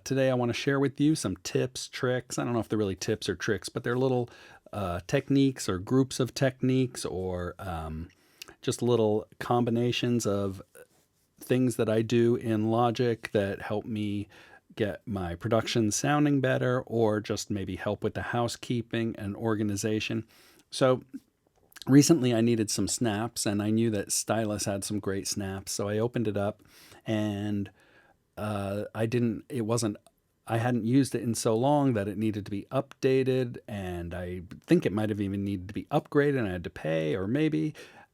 Today I want to share with you some tips, tricks. I don't know if they're really tips or tricks, but they're little techniques or groups of techniques or just little combinations of things that I do in Logic that help me get my production sounding better or just maybe help with the housekeeping and organization. So recently I needed some snaps and I knew that Stylus had some great snaps. So I opened it up and it wasn't, I hadn't used it in so long that it needed to be updated. And I think it might have even needed to be upgraded and I had to pay or maybe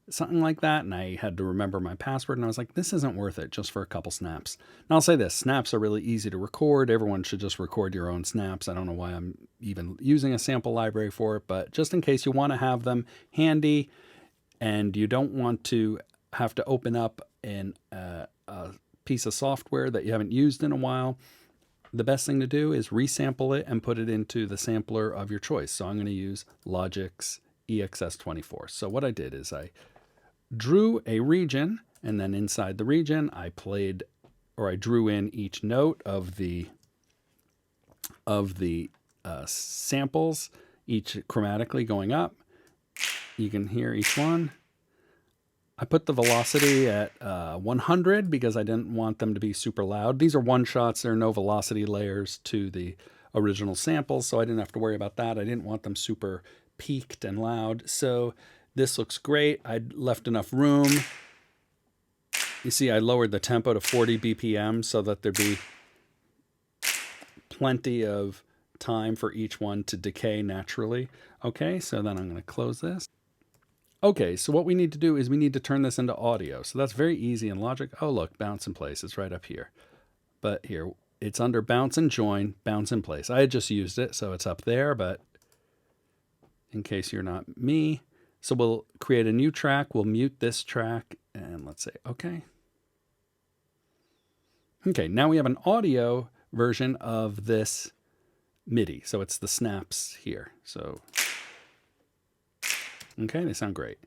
something like that. And I had to remember my password and I was like, this isn't worth it just for a couple snaps. And I'll say this, snaps are really easy to record. Everyone should just record your own snaps. I don't know why I'm even using a sample library for it, but just in case you want to have them handy and you don't want to have to open up a piece of software that you haven't used in a while, the best thing to do is resample it and put it into the sampler of your choice. So I'm going to use Logic's EXS24. So what I did is I drew a region, and then inside the region I drew in each note of the samples, each chromatically going up. You can hear each one. I put the velocity at 100 because I didn't want them to be super loud. These are one shots. There are no velocity layers to the original samples, so I didn't have to worry about that. I didn't want them super peaked and loud. So this looks great. I left enough room. You see, I lowered the tempo to 40 BPM so that there'd be plenty of time for each one to decay naturally. Okay, so then I'm going to close this. Okay, so what we need to do is we need to turn this into audio. So that's very easy in Logic. Oh, look, bounce in place. It's right up here. But here, it's under bounce and join, bounce in place. I had just used it, so it's up there, but in case you're not me. So we'll create a new track. We'll mute this track, and let's say, okay. Okay, now we have an audio version of this MIDI. So it's the snaps here. So okay, they sound great.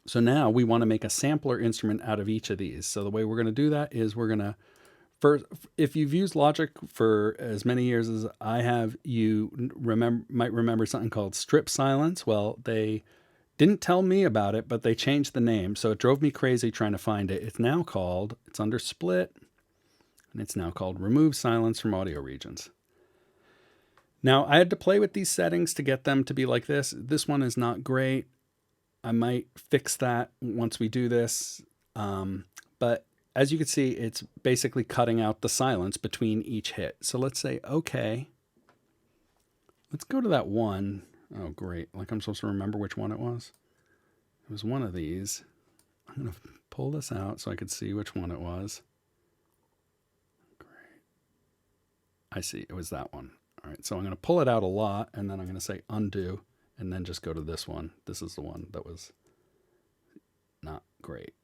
So now we want to make a sampler instrument out of each of these. So the way we're going to do that is we're going to first, if you've used Logic for as many years as I have, you might remember something called Strip Silence. Well, they didn't tell me about it, but they changed the name. So it drove me crazy trying to find it. It's under Split, and it's now called Remove Silence from Audio Regions. Now, I had to play with these settings to get them to be like this. This one is not great. I might fix that once we do this. But as you can see, it's basically cutting out the silence between each hit. So let's say, okay. Let's go to that one. Oh, great. Like I'm supposed to remember which one it was. It was one of these. I'm going to pull this out so I could see which one it was. Great. I see. It was that one. All right, so I'm going to pull it out a lot, and then I'm going to say undo, and then just go to this one. This is the one that was not great.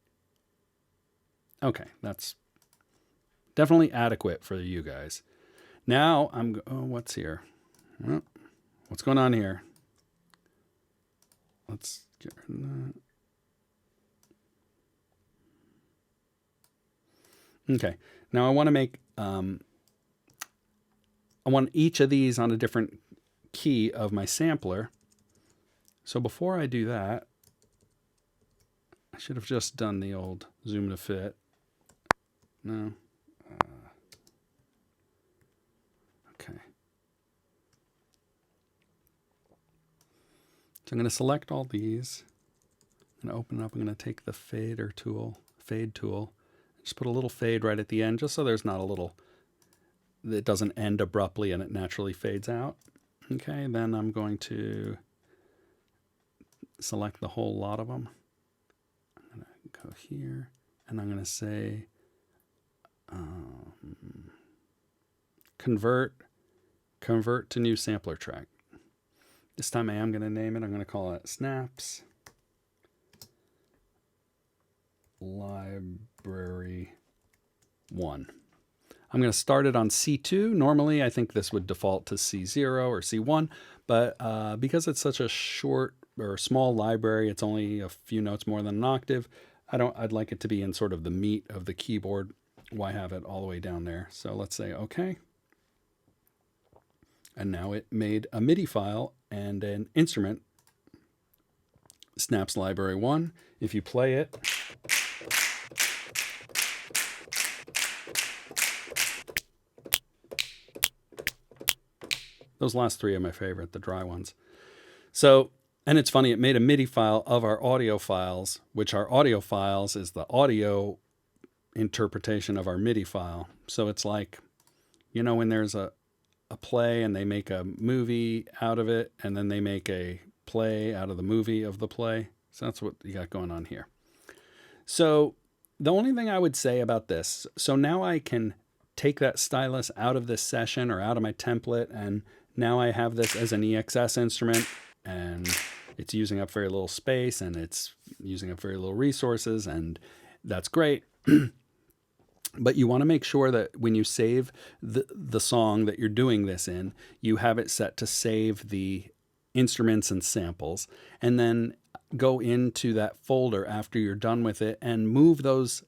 Okay, that's definitely adequate for you guys. Now what's here? Well, what's going on here? Let's get rid of that. Okay, now I want to make... I want each of these on a different key of my sampler. So before I do that, I should have just done the old zoom to fit. No. Okay. So I'm going to select all these. I'm going to open it up. I'm going to take the fade tool, just put a little fade right at the end, just so there's not a little... it doesn't end abruptly and it naturally fades out. Okay, then I'm going to select the whole lot of them. I'm going to go here and I'm going to say convert to new sampler track. This time I am going to name it. I'm going to call it Snaps Library 1. I'm going to start it on C2. Normally, I think this would default to C0 or C1, but because it's such a short or small library, it's only a few notes more than an octave. I'd like it to be in sort of the meat of the keyboard. why have it all the way down there? So let's say okay. And now it made a MIDI file and an instrument, Snaps Library 1. If you play it, those last three are my favorite, the dry ones. So, and it's funny, it made a MIDI file of our audio files, which our audio files is the audio interpretation of our MIDI file. So it's like, when there's a play and they make a movie out of it, and then they make a play out of the movie of the play. So that's what you got going on here. So the only thing I would say about this, so now I can take that stylus out of this session or out of my template, and now I have this as an EXS instrument, and it's using up very little space, and it's using up very little resources, and that's great. But you want to make sure that when you save the song that you're doing this in, you have it set to save the instruments and samples, and then go into that folder after you're done with it and move those.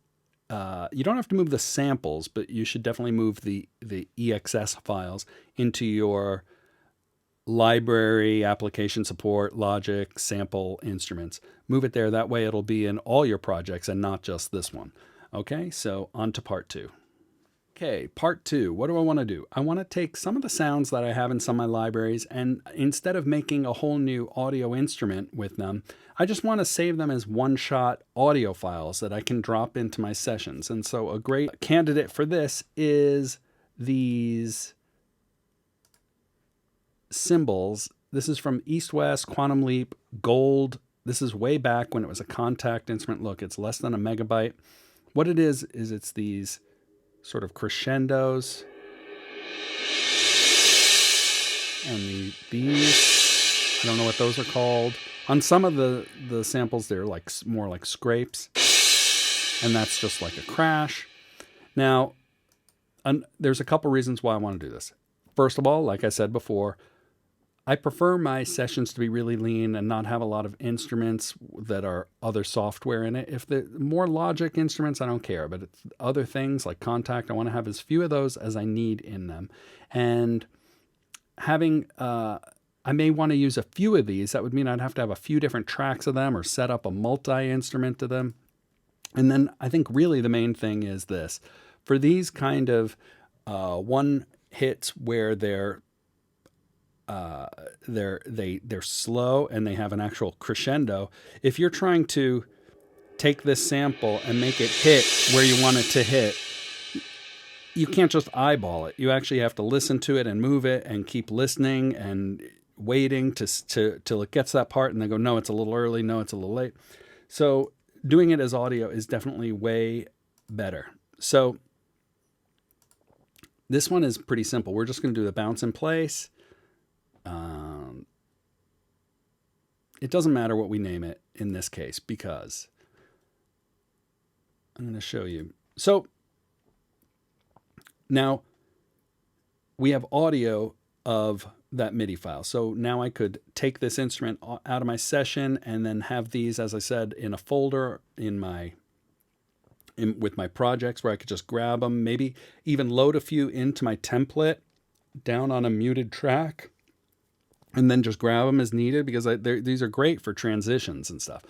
You don't have to move the samples, but you should definitely move the EXS files into your library, application support, Logic, sample instruments. Move it there. That way it'll be in all your projects and not just this one. Okay, so on to part 2. Okay, part 2. What do I want to do? I want to take some of the sounds that I have in some of my libraries, and instead of making a whole new audio instrument with them, I just want to save them as one-shot audio files that I can drop into my sessions. And so a great candidate for this is these cymbals. This is from East West, Quantum Leap, Gold. This is way back when it was a Kontakt instrument. Look, it's less than a megabyte. What it is it's these sort of crescendos. And these, I don't know what those are called. On some of the samples, they're like more like scrapes. And that's just like a crash. Now, there's a couple reasons why I want to do this. First of all, like I said before, I prefer my sessions to be really lean and not have a lot of instruments that are other software in it. If the more Logic instruments, I don't care, but it's other things like Kontakt, I want to have as few of those as I need in them. And having, I may want to use a few of these. That would mean I'd have to have a few different tracks of them or set up a multi-instrument to them. And then I think really the main thing is this. For these kind of one hits where they're slow and they have an actual crescendo. If you're trying to take this sample and make it hit where you want it to hit, you can't just eyeball it. You actually have to listen to it and move it and keep listening and waiting till it gets that part and then go, no, it's a little early, no, it's a little late. So doing it as audio is definitely way better. So this one is pretty simple. We're just going to do the bounce in place. It doesn't matter what we name it in this case because I'm going to show you. So now we have audio of that MIDI file. So now I could take this instrument out of my session and then have these, as I said, in a folder with my projects where I could just grab them, maybe even load a few into my template down on a muted track, and then just grab them as needed because these are great for transitions and stuff.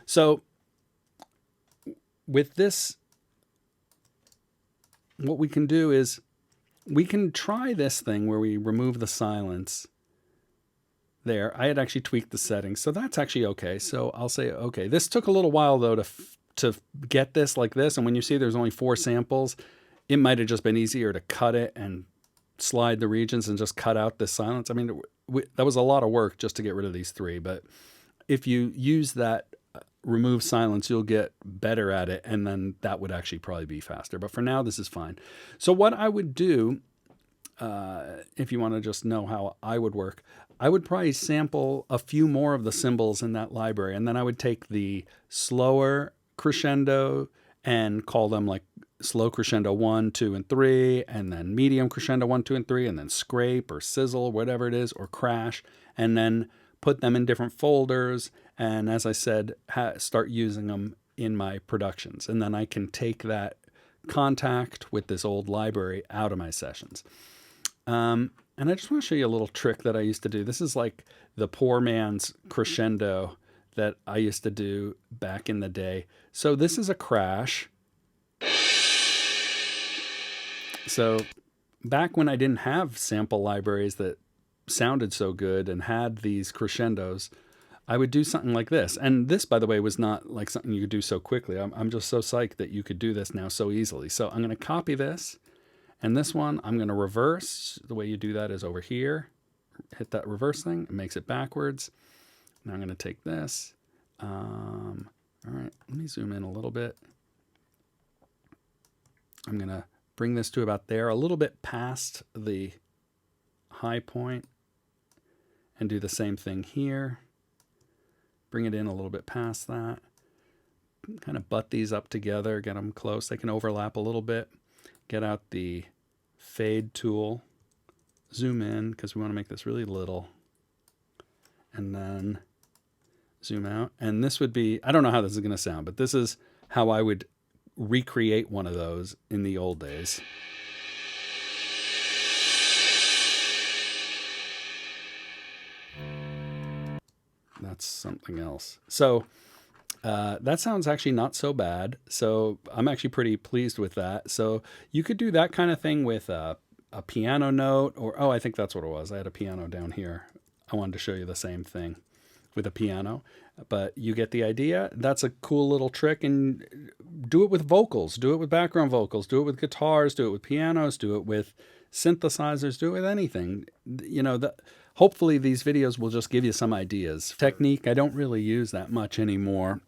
So with this, what we can do is we can try this thing where we remove the silence there. I had actually tweaked the settings, so that's actually okay. So I'll say, okay, this took a little while though to get this like this. And when you see there's only 4 samples, it might have just been easier to cut it and slide the regions and just cut out the silence. I mean, that was a lot of work just to get rid of these 3. But if you use that remove silence, you'll get better at it. And then that would actually probably be faster. But for now, this is fine. So what I would do, if you want to just know how I would work, I would probably sample a few more of the cymbals in that library. And then I would take the slower crescendo and call them like slow crescendo 1, 2, and 3, and then medium crescendo 1, 2, and 3, and then scrape or sizzle, whatever it is, or crash, and then put them in different folders. And as I said, start using them in my productions. And then I can take that contact with this old library out of my sessions. And I just want to show you a little trick that I used to do. This is like the poor man's crescendo that I used to do back in the day. So this is a crash. So back when I didn't have sample libraries that sounded so good and had these crescendos, I would do something like this. And this, by the way, was not like something you could do so quickly. I'm just so psyched that you could do this now so easily. So I'm going to copy this. And this one, I'm going to reverse. The way you do that is over here. Hit that reverse thing. It makes it backwards. Now I'm going to take this. All right, let me zoom in a little bit. I'm going to bring this to about there, a little bit past the high point, and do the same thing here. Bring it in a little bit past that. Kind of butt these up together, get them close. They can overlap a little bit. Get out the fade tool, zoom in because we want to make this really little, and then zoom out. And this would be, I don't know how this is going to sound, but this is how I would recreate one of those in the old days. That's something else. So that sounds actually not so bad. So I'm actually pretty pleased with that. So you could do that kind of thing with a piano note, or, oh, I think that's what it was. I had a piano down here. I wanted to show you the same thing with a piano, but you get the idea. That's a cool little trick, and do it with vocals, do it with background vocals, do it with guitars, do it with pianos, do it with synthesizers, do it with anything. You know, hopefully these videos will just give you some ideas. Technique, I don't really use that much anymore,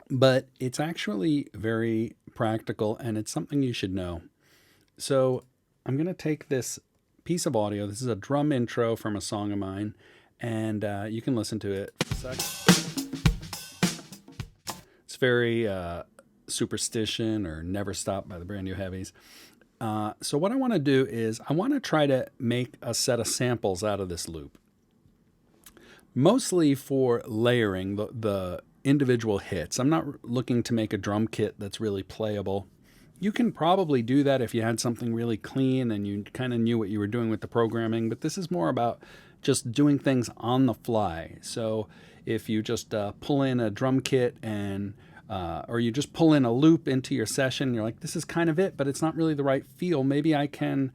but it's actually very practical and it's something you should know. So I'm going to take this piece of audio. This is a drum intro from a song of mine, and you can listen to it. It's very Superstition or Never Stop by the Brand New Heavies. So what I want to do is I want to try to make a set of samples out of this loop. Mostly for layering the individual hits. I'm not looking to make a drum kit that's really playable. You can probably do that if you had something really clean and you kind of knew what you were doing with the programming, but this is more about just doing things on the fly. So if you just pull in a drum kit and or you just pull in a loop into your session, you're like, this is kind of it, but it's not really the right feel. Maybe I can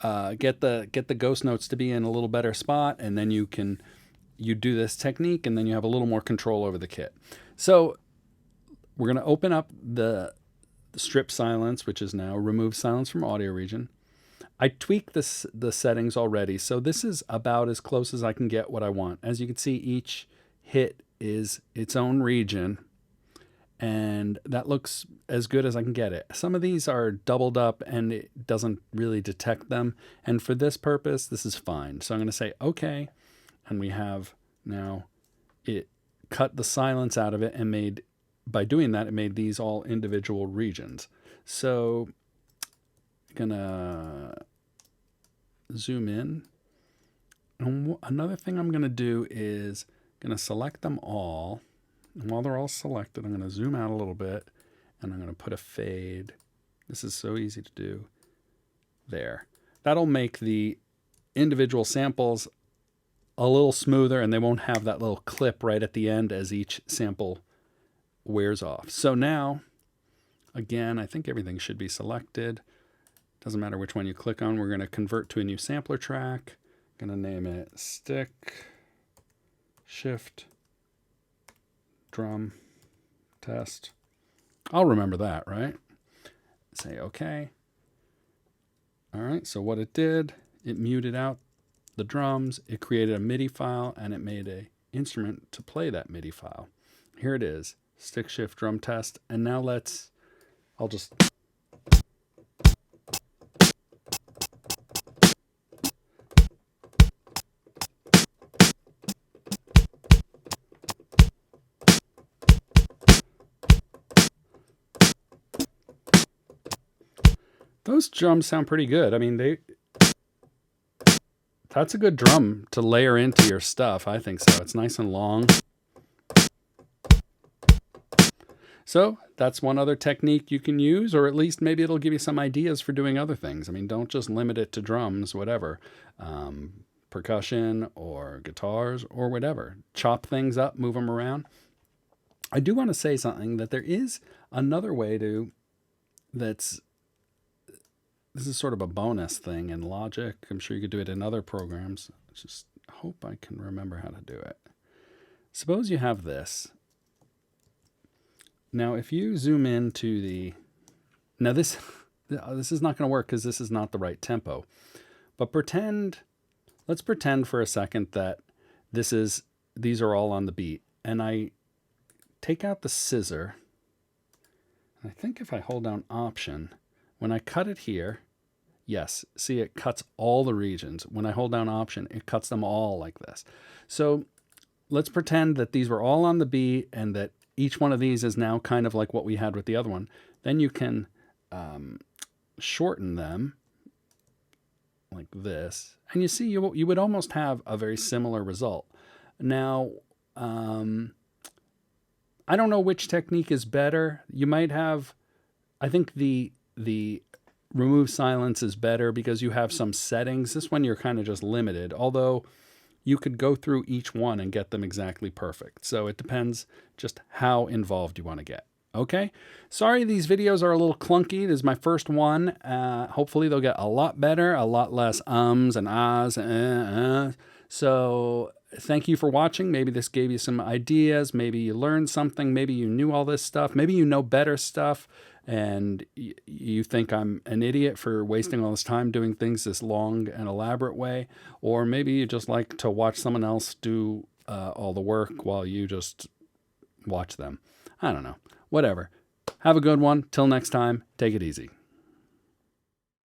get the ghost notes to be in a little better spot, and then you do this technique, and then you have a little more control over the kit. So we're going to open up the strip silence, which is now remove silence from audio region. I tweaked the settings already, so this is about as close as I can get what I want. As you can see, each hit is its own region, and that looks as good as I can get it. Some of these are doubled up and it doesn't really detect them, and for this purpose, this is fine. So I'm going to say okay, and we have now it cut the silence out of it, and by doing that, it made these all individual regions. So I'm gonna zoom in. And another thing I'm gonna do is gonna select them all. And while they're all selected, I'm gonna zoom out a little bit, and I'm gonna put a fade. This is so easy to do. There. That'll make the individual samples a little smoother, and they won't have that little clip right at the end as each sample wears off. So now, again, I think everything should be selected. Doesn't matter which one you click on. We're going to convert to a new sampler track. I'm going to name it Stick Shift Drum Test. I'll remember that, right? Say okay. All right, so what it did, it muted out the drums, it created a MIDI file, and it made an instrument to play that MIDI file. Here it is. Stick shift drum test. And now I'll just. Those drums sound pretty good. I mean, that's a good drum to layer into your stuff. I think so. It's nice and long. So that's one other technique you can use, or at least maybe it'll give you some ideas for doing other things. I mean, don't just limit it to drums, whatever. Percussion or guitars or whatever. Chop things up, move them around. I do want to say something that there is another way to, this is sort of a bonus thing in Logic. I'm sure you could do it in other programs. I just hope I can remember how to do it. Suppose you have this. Now, if you zoom into the, now this is not going to work because this is not the right tempo. But let's pretend for a second that these are all on the beat. And I take out the scissor. And I think if I hold down Option, when I cut it here, yes, see, it cuts all the regions. When I hold down Option, it cuts them all like this. So let's pretend that these were all on the beat and that each one of these is now kind of like what we had with the other one. Then you can shorten them like this. And you see, you would almost have a very similar result. Now, I don't know which technique is better. You might have, I think the remove silence is better because you have some settings. This one you're kind of just limited, although you could go through each one and get them exactly perfect. So it depends just how involved you want to get. Okay, sorry these videos are a little clunky. This is my first one. Hopefully they'll get a lot better, a lot less ums and ahs. So thank you for watching. Maybe this gave you some ideas. Maybe you learned something. Maybe you knew all this stuff. Maybe you know better stuff and you think I'm an idiot for wasting all this time doing things this long and elaborate way. Or maybe you just like to watch someone else do all the work while you just watch them. I don't know. Whatever. Have a good one. Till next time, take it easy.